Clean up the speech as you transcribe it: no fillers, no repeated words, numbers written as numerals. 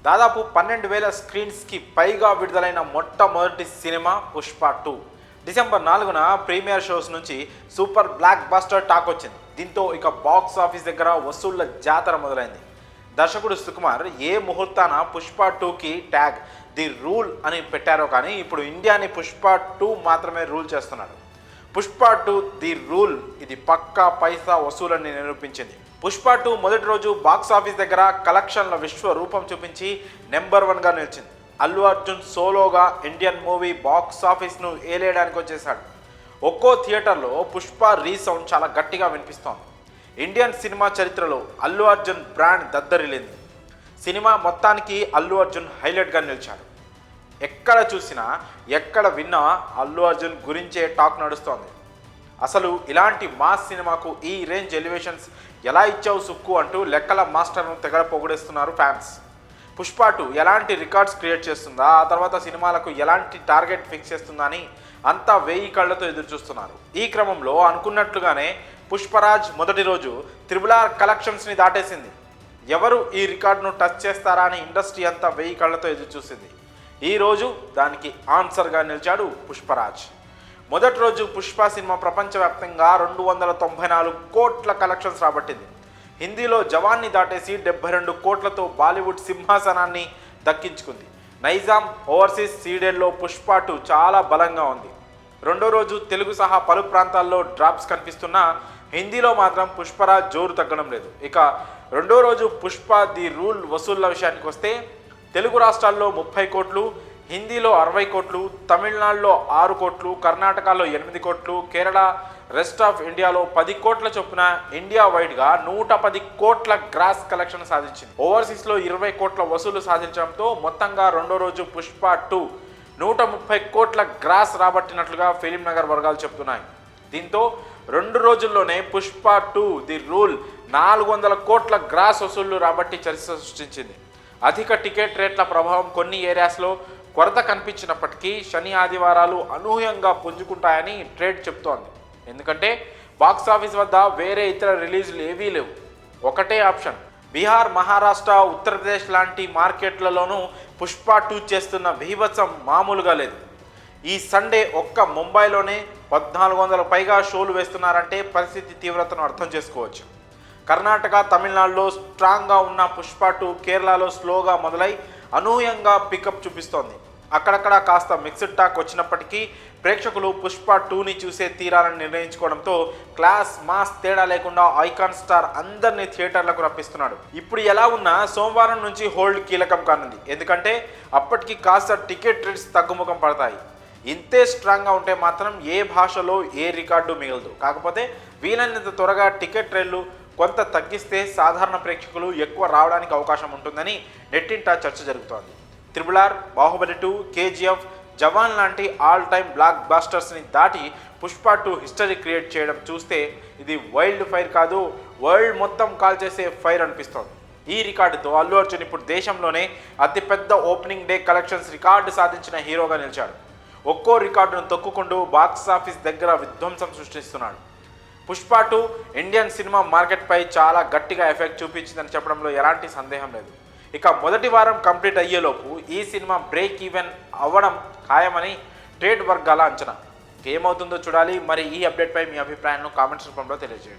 దాదాపు 12,000 స్క్రీన్స్కి పైగా విడుదలైన మొట్టమొదటి సినిమా పుష్ప 2. డిసెంబర్ 4న ప్రీమియర్ షోస్ నుంచి సూపర్ బ్లాక్ బస్టర్ టాక్ వచ్చింది. దీంతో ఇక బాక్స్ ఆఫీస్ దగ్గర వసూళ్ల జాతర మొదలైంది. దర్శకుడు సుకుమార్ ఏ ముహూర్తాన పుష్ప 2కి ట్యాగ్ ది రూల్ అని పెట్టారో కానీ ఇప్పుడు ఇండియాని పుష్ప 2 మాత్రమే రూల్ చేస్తున్నాడు. పుష్ప 2 ది రూల్ ఇది పక్కా పైసా వసూలని నిరూపించింది. పుష్ప 2 మొదటి రోజు బాక్స్ ఆఫీస్ దగ్గర కలెక్షన్ల విశ్వరూపం చూపించి నెంబర్ 1గా నిలిచింది. అల్లు అర్జున్ సోలోగా ఇండియన్ మూవీ బాక్స్ ఆఫీస్ను ఏలేయడానికి వచ్చేశాడు. ఒక్కో థియేటర్లో పుష్ప రీసౌండ్ చాలా గట్టిగా వినిపిస్తోంది. ఇండియన్ సినిమా చరిత్రలో అల్లు అర్జున్ బ్రాండ్ దద్దరిల్లింది. సినిమా మొత్తానికి అల్లు అర్జున్ హైలైట్గా నిలిచాడు. ఎక్కడ చూసినా ఎక్కడ విన్నా అల్లు అర్జున్ గురించే టాక్ నడుస్తోంది. అసలు ఇలాంటి మాస్ సినిమాకు ఈ రేంజ్ ఎలివేషన్స్ ఎలా ఇచ్చావు సుక్కు అంటూ లెక్కల మాస్టర్ను తెగ పొగిడేస్తున్నారు ఫ్యాన్స్. పుష్ప 2 ఎలాంటి రికార్డ్స్ క్రియేట్ చేస్తుందా, ఆ తర్వాత సినిమాలకు ఎలాంటి టార్గెట్ ఫిక్స్ చేస్తుందా అని అంతా 1000 కళ్లతో ఎదురు చూస్తున్నారు. ఈ క్రమంలో అనుకున్నట్లుగానే పుష్పరాజ్ మొదటి రోజు RRR కలెక్షన్స్ని దాటేసింది. ఎవరు ఈ రికార్డును టచ్ చేస్తారా అని ఇండస్ట్రీ అంతా 1000 కళ్లతో ఎదురు చూసింది. ఈరోజు దానికి ఆన్సర్గా నిలిచాడు పుష్పరాజ్. మొదటి రోజు పుష్ప సినిమా ప్రపంచవ్యాప్తంగా 294 కోట్ల కలెక్షన్స్ రాబట్టింది. హిందీలో జవాన్ని దాటేసి 72 కోట్లతో బాలీవుడ్ సింహాసనాన్ని దక్కించుకుంది. నైజాం ఓవర్సీస్ సీడెడ్లో పుష్ప 2 చాలా బలంగా ఉంది. రెండో రోజు తెలుగు సహా పలు ప్రాంతాల్లో డ్రాప్స్ కనిపిస్తున్నా హిందీలో మాత్రం పుష్పరాజ్ జోరు తగ్గడం లేదు. ఇక రెండో రోజు పుష్ప ది రూల్ వసూళ్ల విషయానికి వస్తే తెలుగు రాష్ట్రాల్లో 30 కోట్లు, హిందీలో 60 కోట్లు, తమిళనాడులో 6 కోట్లు, కర్ణాటకలో 8 కోట్లు, కేరళ, రెస్ట్ ఆఫ్ ఇండియాలో 10 కోట్ల చొప్పున ఇండియా వైడ్గా 110 కోట్ల గ్రాస్ కలెక్షన్ సాధించింది. ఓవర్సీస్లో 20 కోట్ల వసూలు సాధించడంతో మొత్తంగా రెండో రోజు పుష్ప 2 130 కోట్ల గ్రాస్ రాబట్టినట్లుగా ఫిలిం నగర్ వర్గాలు చెబుతున్నాయి. దీంతో 2 రోజుల్లోనే పుష్ప 2 ది రూల్ 400 కోట్ల గ్రాస్ వసూళ్లు రాబట్టి చరిత్ర సృష్టించింది. అధిక టికెట్ రేట్ల ప్రభావం కొన్ని ఏరియాస్లో కొరత కనిపించినప్పటికీ శని ఆదివారాలు అనూహ్యంగా పుంజుకుంటాయని ట్రేడ్ చెప్తోంది. ఎందుకంటే బాక్స్ ఆఫీస్ వద్ద వేరే ఇతర రిలీజులు ఏవీ లేవు. ఒకటే ఆప్షన్. బీహార్, మహారాష్ట్ర, ఉత్తరప్రదేశ్ లాంటి మార్కెట్లలోనూ పుష్ప 2 చేస్తున్న బీభత్సం మామూలుగా లేదు. ఈ సండే ఒక్క ముంబైలోనే 1400 పైగా షోలు వేస్తున్నారంటే పరిస్థితి తీవ్రతను అర్థం చేసుకోవచ్చు. కర్ణాటక, తమిళనాడులో స్ట్రాంగ్గా ఉన్న పుష్ప 2 కేరళలో స్లోగా మొదలై అనూహ్యంగా పికప్ చూపిస్తోంది. అక్కడక్కడ కాస్త మిక్స్డ్ టాక్ వచ్చినప్పటికీ ప్రేక్షకులు పుష్ప 2ని చూసే తీరాలని నిర్ణయించుకోవడంతో క్లాస్ మాస్ తేడా లేకుండా ఐకాన్ స్టార్ అందరినీ థియేటర్లకు రప్పిస్తున్నాడు. ఇప్పుడు ఎలా ఉన్నా సోమవారం నుంచి హోల్డ్ కీలకం కానుంది. ఎందుకంటే అప్పటికి కాస్త టికెట్ రేట్స్ తగ్గుముఖం పడతాయి. ఇంతే స్ట్రాంగ్గా ఉంటే మాత్రం ఏ భాషలో ఏ రికార్డు మిగలదు. కాకపోతే వీలైనంత త్వరగా టికెట్ రేట్లు కొంత తగ్గిస్తే సాధారణ ప్రేక్షకులు ఎక్కువ రావడానికి అవకాశం ఉంటుందని నెట్టింట చర్చ జరుగుతోంది. RRR, బాహుబలి 2, KGF, జవాన్ లాంటి ఆల్ టైమ్ బ్లాక్ బాస్టర్స్ని దాటి పుష్ప 2 హిస్టరీ క్రియేట్ చేయడం చూస్తే ఇది వైల్డ్ ఫైర్ కాదు, వరల్డ్ మొత్తం కాల్ చేసే ఫైర్ అనిపిస్తోంది. ఈ రికార్డుతో అల్లు అర్జున్ ఇప్పుడు దేశంలోనే అతిపెద్ద ఓపెనింగ్ డే కలెక్షన్స్ రికార్డు సాధించిన హీరోగా నిలిచాడు. ఒక్కో రికార్డును తొక్కుకుంటూ బాక్స్ ఆఫీస్ దగ్గర విధ్వంసం సృష్టిస్తున్నాడు. పుష్ప 2 ఇండియన్ సినిమా మార్కెట్పై చాలా గట్టిగా ఎఫెక్ట్ చూపించిందని చెప్పడంలో ఎలాంటి సందేహం లేదు. ఇక మొదటి వారం కంప్లీట్ అయ్యేలోపు ఈ సినిమా బ్రేక్ ఈవెన్ అవ్వడం ఖాయమని ట్రేడ్ వర్గాల అంచనా. ఏమవుతుందో చూడాలి. మరి ఈ అప్డేట్పై మీ అభిప్రాయాలను కామెంట్స్ రూపంలో తెలియజేయండి.